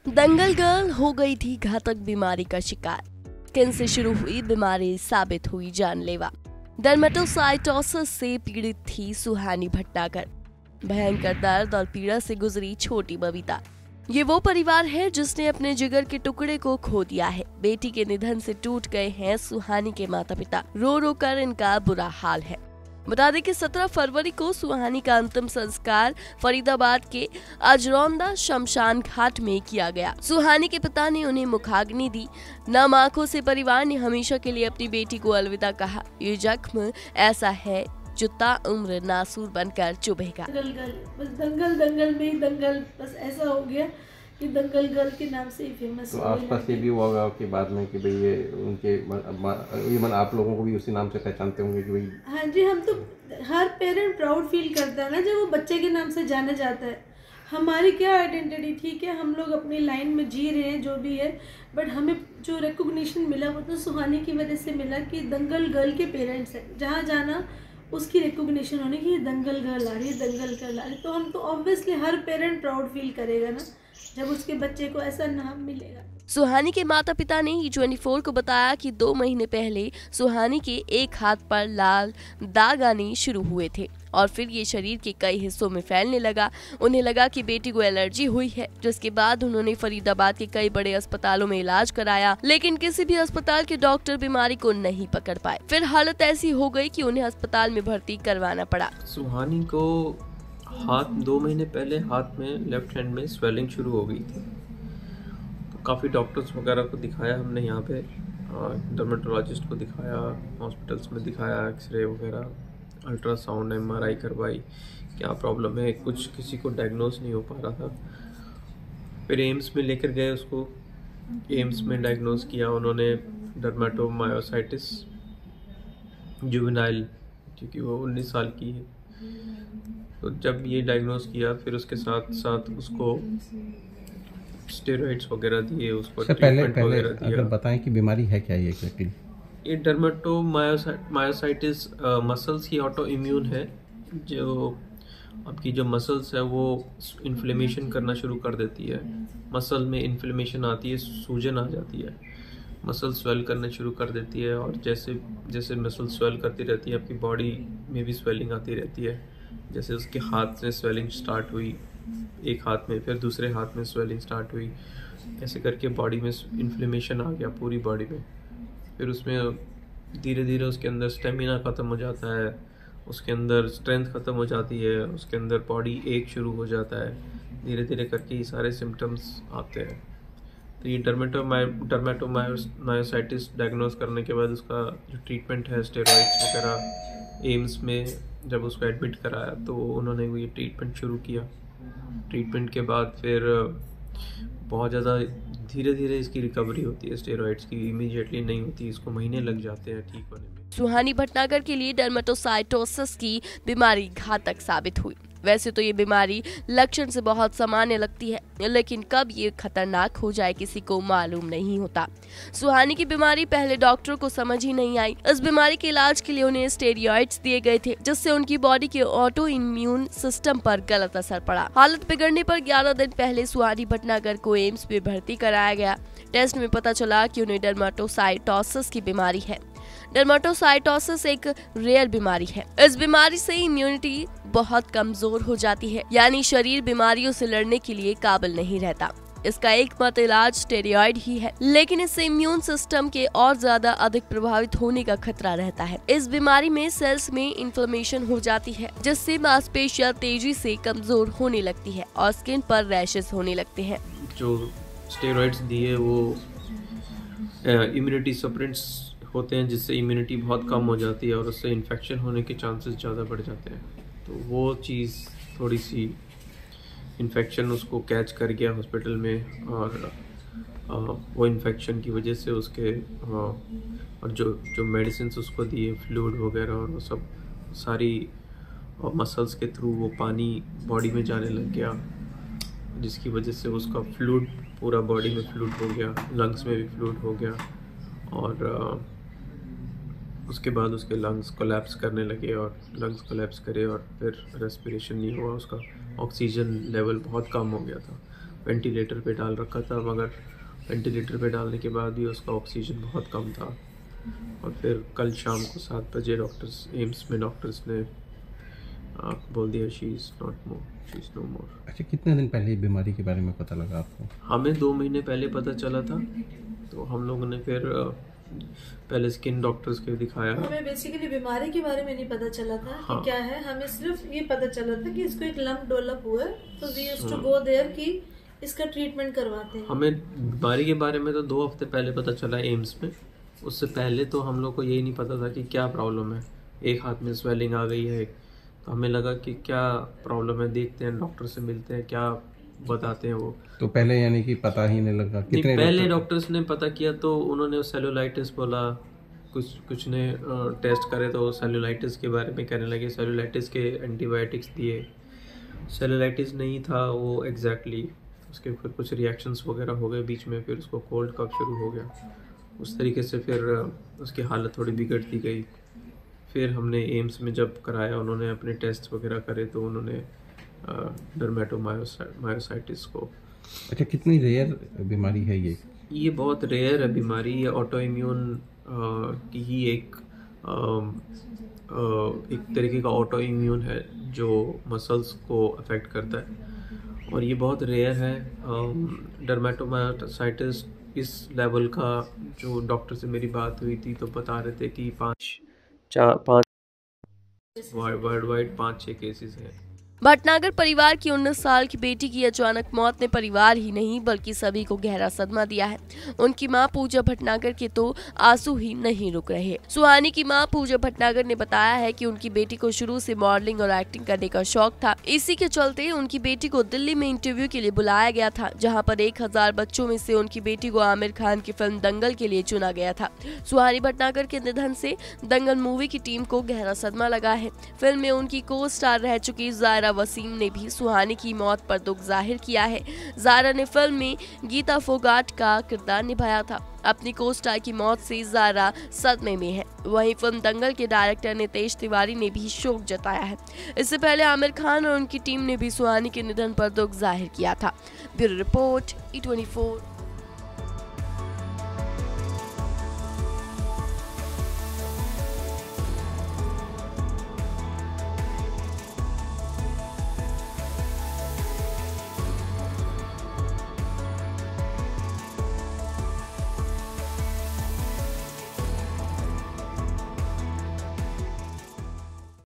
दंगल girl हो गई थी घातक बीमारी का शिकार। स्किन से शुरू हुई बीमारी साबित हुई जानलेवा। डर्मेटोसाइटोसिस से पीड़ित थी सुहानी भटनागर। भयंकर दर्द और पीड़ा से गुजरी छोटी बबीता। ये वो परिवार है जिसने अपने जिगर के टुकड़े को खो दिया है। बेटी के निधन से टूट गए हैं सुहानी के माता पिता। रो रो कर इनका बुरा हाल है। बता दें कि 17 फरवरी को सुहानी का अंतिम संस्कार फरीदाबाद के अजरौंदा शमशान घाट में किया गया। सुहानी के पिता ने उन्हें मुखाग्नि दी। नम आंखों से परिवार ने हमेशा के लिए अपनी बेटी को अलविदा कहा। ये जख्म ऐसा है जो ताउम्र नासूर बनकर चुभेगा। बस दंगल दंगल में ही दंगल बस ऐसा हो गया कि दंगल गर्ल के नाम से ही फेमस तो हो आसपास ये भी हुआ होगा कि बाद में कि भाई ये उनके इवन आप लोगों को भी उसी नाम से पहचानते होंगे कि भाई। हाँ जी, हम तो हर पेरेंट प्राउड फील करता है ना जब वो बच्चे के नाम से जाना जाता है। हमारी क्या आइडेंटिटी, ठीक है हम लोग अपनी लाइन में जी रहे हैं जो भी है, बट हमें जो रिकॉग्निशन मिला वो तो सुहानी की वजह से मिला कि दंगल गर्ल के पेरेंट्स हैं। जहाँ जाना उसकी रिकॉग्निशन होने की, ये दंगल गर्ल आ रही है, दंगल गर्ल आ रही है, तो हम तो ऑब्वियसली हर पेरेंट प्राउड फील करेगा ना जब उसके बच्चे को ऐसा नाम मिलेगा। सुहानी के माता पिता ने E24 को बताया कि 2 महीने पहले सुहानी के एक हाथ पर लाल दाग आने शुरू हुए थे और फिर ये शरीर के कई हिस्सों में फैलने लगा। उन्हें लगा कि बेटी को एलर्जी हुई है, जिसके बाद उन्होंने फरीदाबाद के कई बड़े अस्पतालों में इलाज कराया, लेकिन किसी भी अस्पताल के डॉक्टर बीमारी को नहीं पकड़ पाए। फिर हालत ऐसी हो गई कि उन्हें अस्पताल में भर्ती करवाना पड़ा। सुहानी को 2 महीने पहले हाथ में लेफ्ट हैंड में स्वेलिंग शुरू हो गई थी। तो काफ़ी डॉक्टर्स वगैरह को दिखाया हमने, यहाँ पे डर्मेटोलॉजिस्ट को दिखाया, हॉस्पिटल्स में दिखाया, एक्सरे वगैरह, अल्ट्रासाउंड, MRI करवाई, क्या प्रॉब्लम है, कुछ किसी को डायग्नोस नहीं हो पा रहा था। फिर एम्स में लेकर गए उसको, एम्स में डायग्नोस किया उन्होंने डर्मेटोमायोसाइटिस जुवेनाइल, क्योंकि वो 19 साल की है। तो जब ये डायग्नोस किया फिर उसके साथ साथ उसको स्टेरॉइड्स वगैरह दिए, उसको ट्रीटमेंट वगैरह दिया। अगर बताएं कि बीमारी है क्या ये एक्चुअली? ये डर्मेटोमायोसाइटिस मसल्स की ऑटो इम्यून है, जो आपकी जो मसल्स है वो इन्फ्लेमेशन करना शुरू कर देती है। मसल में इन्फ्लेमेशन आती है, सूजन आ जाती है, मसल स्वेल करना शुरू कर देती है, और जैसे जैसे मसल स्वेल करती रहती है आपकी बॉडी में भी स्वेलिंग आती रहती है। जैसे उसके हाथ से स्वेलिंग स्टार्ट हुई एक हाथ में, फिर दूसरे हाथ में स्वेलिंग स्टार्ट हुई, ऐसे करके बॉडी में इन्फ्लेमेशन आ गया पूरी बॉडी में। फिर उसमें धीरे धीरे उसके अंदर स्टेमिना ख़त्म हो जाता है, उसके अंदर स्ट्रेंथ ख़त्म हो जाती है, उसके अंदर बॉडी एक शुरू हो जाता है, धीरे धीरे करके ये सारे सिम्टम्स आते हैं। तो ये डर्मेटोमायोसाइटिस डायग्नोस करने के बाद उसका जो ट्रीटमेंट है, स्टेरॉइड्स वगैरह, एम्स में जब उसको एडमिट कराया तो उन्होंने ये ट्रीटमेंट शुरू किया। ट्रीटमेंट के बाद फिर बहुत ज़्यादा धीरे धीरे इसकी रिकवरी होती है, स्टेरॉइड्स की इमीडिएटली नहीं होती, इसको महीने लग जाते हैं ठीक होने में। सुहानी भटनागर के लिए डर्मेटोसाइटोसिस की बीमारी घातक साबित हुई। वैसे तो ये बीमारी लक्षण से बहुत सामान्य लगती है, लेकिन कब ये खतरनाक हो जाए किसी को मालूम नहीं होता। सुहानी की बीमारी पहले डॉक्टरों को समझ ही नहीं आई। इस बीमारी के इलाज के लिए उन्हें स्टेरॉइड्स दिए गए थे, जिससे उनकी बॉडी के ऑटो इम्यून सिस्टम पर गलत असर पड़ा। हालत बिगड़ने पर 11 दिन पहले सुहानी भटनागर को एम्स में भर्ती कराया गया। टेस्ट में पता चला कि उन्हें डर्मेटोसाइटोसिस की बीमारी है। डर्मेटोसाइटोसिस एक रेयर बीमारी है। इस बीमारी से इम्यूनिटी बहुत कमजोर हो जाती है, यानी शरीर बीमारियों से लड़ने के लिए काबिल नहीं रहता। इसका एकमात्र इलाज स्टेरॉइड ही है, लेकिन इससे इम्यून सिस्टम के और ज्यादा अधिक प्रभावित होने का खतरा रहता है। इस बीमारी में सेल्स में इन्फ्लेमेशन हो जाती है, जिससे मांसपेशियां तेजी से कमजोर होने लगती है और स्किन पर रैशेस होने लगते हैं। जो स्टेरॉइड्स दिए वो इम्यूनिटी सप्रेंट्स होते हैं, जिससे इम्यूनिटी बहुत कम हो जाती है और उससे इन्फेक्शन होने के चांसेस ज़्यादा बढ़ जाते हैं। तो वो चीज़ थोड़ी सी इन्फेक्शन उसको कैच कर गया हॉस्पिटल में, और वो इन्फेक्शन की वजह से उसके और जो मेडिसिन उसको दिए, फ्लूइड वगैरह, और वो सब सारी मसल्स के थ्रू वो पानी बॉडी में जाने लग गया, जिसकी वजह से उसका फ्लूइड पूरा बॉडी में फ्लूइड हो गया, लंग्स में भी फ्लूइड हो गया, और उसके बाद उसके लंग्स कोलैप्स करने लगे, और लंग्स कोलैप्स करे और फिर रेस्पिरेशन नहीं हुआ, उसका ऑक्सीजन लेवल बहुत कम हो गया था। वेंटिलेटर पे डाल रखा था, मगर वेंटिलेटर पे डालने के बाद भी उसका ऑक्सीजन बहुत कम था। और फिर कल शाम को 7 बजे एम्स में डॉक्टर्स ने बोल दिया शी इज़ नो मोर। अच्छा, कितने दिन पहले बीमारी के बारे में पता लगा आपको? हमें 2 महीने पहले पता चला था, तो हम लोगों ने फिर पहले स्किन डॉक्टर्स को दिखाया। हमें बेसिकली बीमारी के बारे में नहीं पता चला था हाँ। कि क्या है, हमें सिर्फ ये पता चला था कि इसको एक लंप डेवलप हुआ है, तो we used to go there कि इसका ट्रीटमेंट करवाते हैं। हमें बीमारी के बारे में तो 2 हफ्ते पहले पता चला एम्स में। उससे पहले तो हम लोग को यही नहीं पता था कि क्या प्रॉब्लम है। एक हाथ में स्वेलिंग आ गई है, तो हमें लगा कि क्या प्रॉब्लम है, देखते हैं डॉक्टर से मिलते हैं, क्या बताते हैं वो। तो पहले यानी कि पता ही नहीं लगा? कितने पहले डॉक्टर्स ने पता किया तो उन्होंने सेलुलाइटिस बोला, कुछ ने टेस्ट करे तो सेलुलाइटिस के बारे में कहने लगे, सेलुलाइटिस के एंटीबायोटिक्स दिए। सेलुलाइटिस नहीं था वो एग्जैक्टली, उसके फिर कुछ रिएक्शंस वगैरह हो गए बीच में, फिर उसको कोल्ड कफ शुरू हो गया। उस तरीके से फिर उसकी हालत थोड़ी बिगड़ती गई। फिर हमने एम्स में जब कराया, उन्होंने अपने टेस्ट वगैरह करे तो उन्होंने डर्मेटोमायोसाइटिस को। अच्छा, कितनी रेयर बीमारी है ये? ये बहुत रेयर है बीमारी, ये ऑटो इम्यून की ही एक तरीके का ऑटो इम्यून है जो मसल्स को अफेक्ट करता है, और ये बहुत रेयर है। डर्मेटोमायोसाइटिस इस लेवल का, जो डॉक्टर से मेरी बात हुई थी तो बता रहे थे कि 5 वर्ल्ड वाइड 5-6 केसेस हैं। भटनागर परिवार की 19 साल की बेटी की अचानक मौत ने परिवार ही नहीं बल्कि सभी को गहरा सदमा दिया है। उनकी मां पूजा भटनागर के तो आंसू ही नहीं रुक रहे। सुहानी की मां पूजा भटनागर ने बताया है कि उनकी बेटी को शुरू से मॉडलिंग और एक्टिंग करने का शौक था। इसी के चलते उनकी बेटी को दिल्ली में इंटरव्यू के लिए बुलाया गया था, जहाँ पर 1000 बच्चों में से उनकी बेटी को आमिर खान की फिल्म दंगल के लिए चुना गया था। सुहानी भटनागर के निधन से दंगल मूवी की टीम को गहरा सदमा लगा है। फिल्म में उनकी को स्टार रह चुकी ज़ायरा वसीम ने भी सुहानी की मौत पर दुख जाहिर किया है। ज़ायरा ने फिल्म में गीता फोगाट का किरदार निभाया था। अपनी को स्टार की मौत से ज़ायरा सदमे में है। वहीं फिल्म दंगल के डायरेक्टर नितेश तिवारी ने भी शोक जताया है। इससे पहले आमिर खान और उनकी टीम ने भी सुहानी के निधन पर दुख जाहिर किया था। Bureau report E24।